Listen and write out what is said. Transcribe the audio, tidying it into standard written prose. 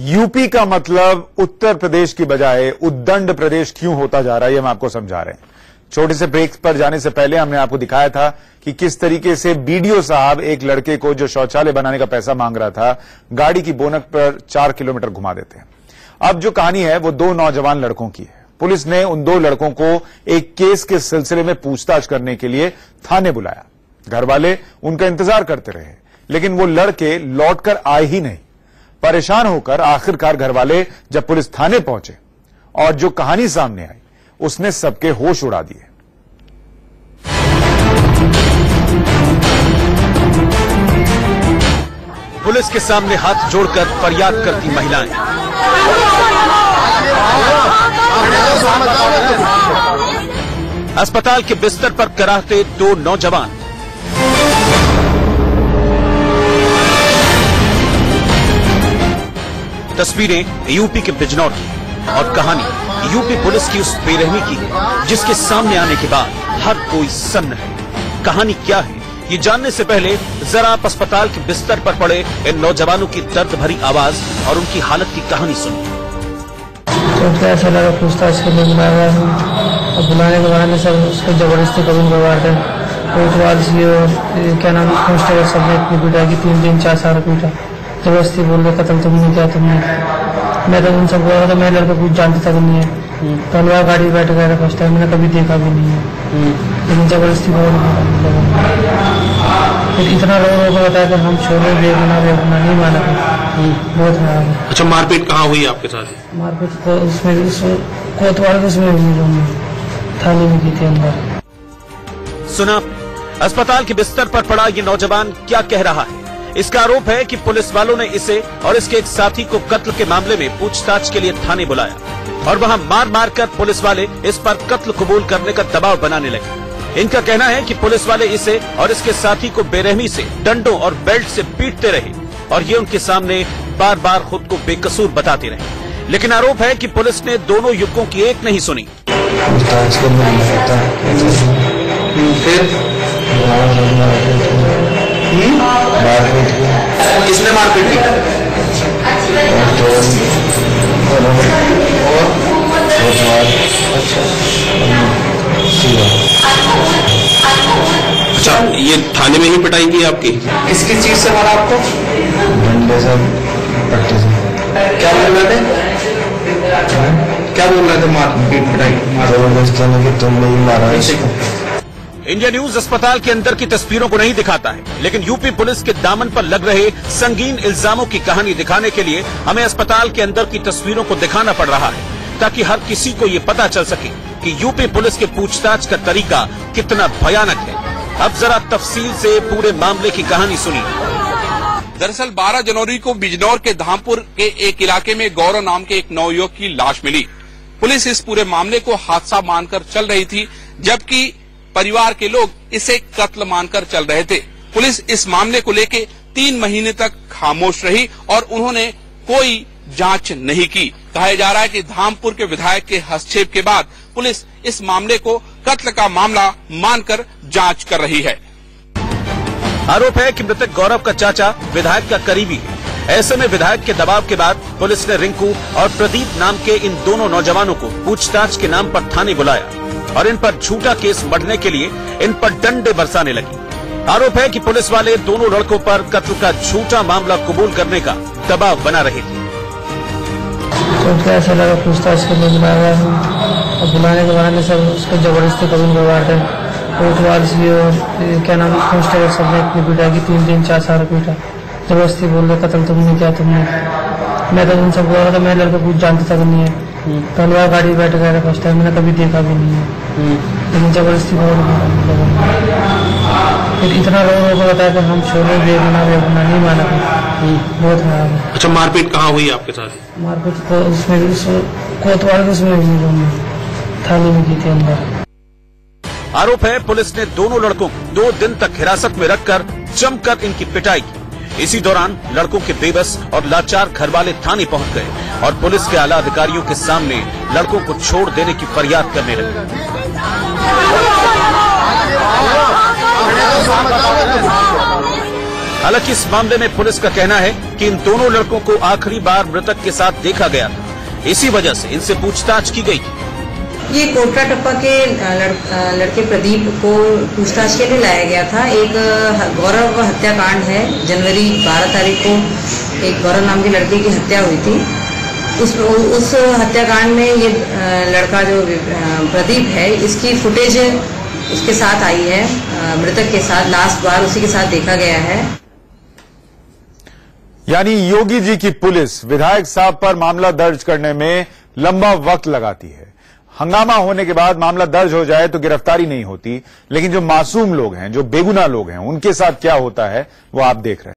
UP का मतलब उत्तर प्रदेश की बजाय उद्दंड प्रदेश क्यों होता जा रहा है, ये हम आपको समझा रहे हैं। छोटे से ब्रेक पर जाने से पहले हमने आपको दिखाया था कि किस तरीके से बीडीओ साहब एक लड़के को जो शौचालय बनाने का पैसा मांग रहा था, गाड़ी की बोनट पर 4 किलोमीटर घुमा देते हैं। अब जो कहानी है वो 2 नौजवान लड़कों की है। पुलिस ने उन 2 लड़कों को एक केस के सिलसिले में पूछताछ करने के लिए थाने बुलाया। घर वाले उनका इंतजार करते रहे, लेकिन वो लड़के लौटकर आए ही नहीं। परेशान होकर आखिरकार घर वाले जब पुलिस थाने पहुंचे और जो कहानी सामने आई उसने सबके होश उड़ा दिए। पुलिस के सामने हाथ जोड़कर फरियाद करती महिलाएं। अस्पताल के बिस्तर पर कराहते 2 नौजवान। तस्वीरें यूपी के बिजनौर की और कहानी यूपी पुलिस की उस बेरहमी की है जिसके सामने आने के बाद हर कोई सन्न है। कहानी क्या है ये जानने से पहले जरा आप अस्पताल के बिस्तर पर पड़े इन नौजवानों की दर्द भरी आवाज और उनकी हालत की कहानी सुनिए। तो ऐसा लगा पूछताछ के लिए बुलाया और बुलाने के बाद सब उसको जबरदस्ती कबूल करवा थे। क्या नाम कांस्टेबल सब ने इतनी पीटा की 3 दिन 4 साल पीटा। जबरदस्ती बोल रहे कत्ल तुमने किया तुमने। मैं तो उन सब बोल रहा था, मैं लड़का कुछ जानता तक नहीं है। पहले गाड़ी बैठ गया फर्स्ट टाइम, मैंने कभी देखा भी नहीं है, लेकिन जबरदस्ती बोल फिर इतना लोगों को बताया कि हम छोड़े देखना नहीं माना। बहुत खराब है। अच्छा, मारपीट कहाँ हुई आपके साथ? मारपीट तो उसमें कोतवाल उसमें थाने में की थी अंदर। सुना, अस्पताल के बिस्तर पर पड़ा ये नौजवान क्या कह रहा है। इसका आरोप है कि पुलिस वालों ने इसे और इसके एक साथी को कत्ल के मामले में पूछताछ के लिए थाने बुलाया और वहां मार मार कर पुलिस वाले इस पर कत्ल कबूल करने का दबाव बनाने लगे। इनका कहना है कि पुलिस वाले इसे और इसके साथी को बेरहमी से डंडों और बेल्ट से पीटते रहे और ये उनके सामने बार बार खुद को बेकसूर बताते रहे। लेकिन आरोप है कि पुलिस ने दोनों युवकों की एक नहीं सुनी। किसने मारपीट की? अच्छा, ये थाने में ही पिटाई की आपकी? किसकी चीज से मारा आपको? डंडे से, पट्टे से। क्या बोल रहे थे? क्या बोल रहे थे? मारपीट पिटाई जबरदस्ती कि तुमने ही मारा इसको। इंडिया न्यूज अस्पताल के अंदर की तस्वीरों को नहीं दिखाता है, लेकिन यूपी पुलिस के दामन पर लग रहे संगीन इल्जामों की कहानी दिखाने के लिए हमें अस्पताल के अंदर की तस्वीरों को दिखाना पड़ रहा है, ताकि हर किसी को ये पता चल सके कि यूपी पुलिस के पूछताछ का तरीका कितना भयानक है। अब जरा तफसील से पूरे मामले की कहानी सुनिए। दरअसल 12 जनवरी को बिजनौर के धामपुर के एक इलाके में गौरव नाम के एक नवयुवक की लाश मिली। पुलिस इस पूरे मामले को हादसा मानकर चल रही थी, जबकि परिवार के लोग इसे कत्ल मानकर चल रहे थे। पुलिस इस मामले को लेकर 3 महीने तक खामोश रही और उन्होंने कोई जांच नहीं की। कहा जा रहा है कि धामपुर के विधायक के हस्तक्षेप के बाद पुलिस इस मामले को कत्ल का मामला मानकर जांच कर रही है। आरोप है कि मृतक गौरव का चाचा विधायक का करीबी है। ऐसे में विधायक के दबाव के बाद पुलिस ने रिंकू और प्रदीप नाम के इन दोनों नौजवानों को पूछताछ के नाम पर थाने बुलाया और इन पर झूठा केस मढ़ने के लिए इन पर डंडे बरसाने लगी। आरोप है कि पुलिस वाले दोनों लड़कों पर कत्ल का झूठा मामला कबूल करने का दबाव बना रहे थे। तो ऐसा लगा पूछताछ के लिए बुलाया और बुलाने के बाद सब उसको जबरदस्ती कबूल करवा थे। क्या नाम कांस्टेबल सब ने इतनी पीटा की 3 दिन 4 साल पीटा। जबरदस्ती बोल रहे कत्ल तुमने किया तुमने। मैं तो उन सब बोल रहा था, मैं लड़का कुछ जानता तक नहीं है। पहले गाड़ी बैठ गया फर्स्ट टाइम, मैंने कभी देखा भी नहीं है, लेकिन जबरदस्ती बोल फिर इतना लोगों को बताया कि हम छोड़े देखना नहीं माना। बहुत खराब है। अच्छा, मारपीट कहाँ हुई आपके साथ? मारपीट तो उसमें कोतवाल उसमें थाने में की थी अंदर। आरोप है पुलिस ने दोनों लड़कों को 2 दिन तक हिरासत में रखकर जमकर इनकी पिटाई की। इसी दौरान लड़कों के बेबस और लाचार घरवाले थाने पहुंच गए और पुलिस के आला अधिकारियों के सामने लड़कों को छोड़ देने की फरियाद करने लगे। हालांकि इस मामले में पुलिस का कहना है कि इन दोनों लड़कों को आखिरी बार मृतक के साथ देखा गया था, इसी वजह से इनसे पूछताछ की गई थी। ये कोटरा टप्पा के लड़के प्रदीप को पूछताछ के लिए लाया गया था। एक गौरव हत्याकांड है, जनवरी 12 तारीख को एक गौरव नाम के लड़के की हत्या हुई थी। उस हत्याकांड में ये लड़का जो प्रदीप है, इसकी फुटेज उसके साथ आई है, मृतक के साथ लास्ट बार उसी के साथ देखा गया है। यानी योगी जी की पुलिस विधायक साहब पर मामला दर्ज करने में लंबा वक्त लगाती है। हंगामा होने के बाद मामला दर्ज हो जाए तो गिरफ्तारी नहीं होती, लेकिन जो मासूम लोग हैं, जो बेगुनाह लोग हैं, उनके साथ क्या होता है वो आप देख रहे हैं।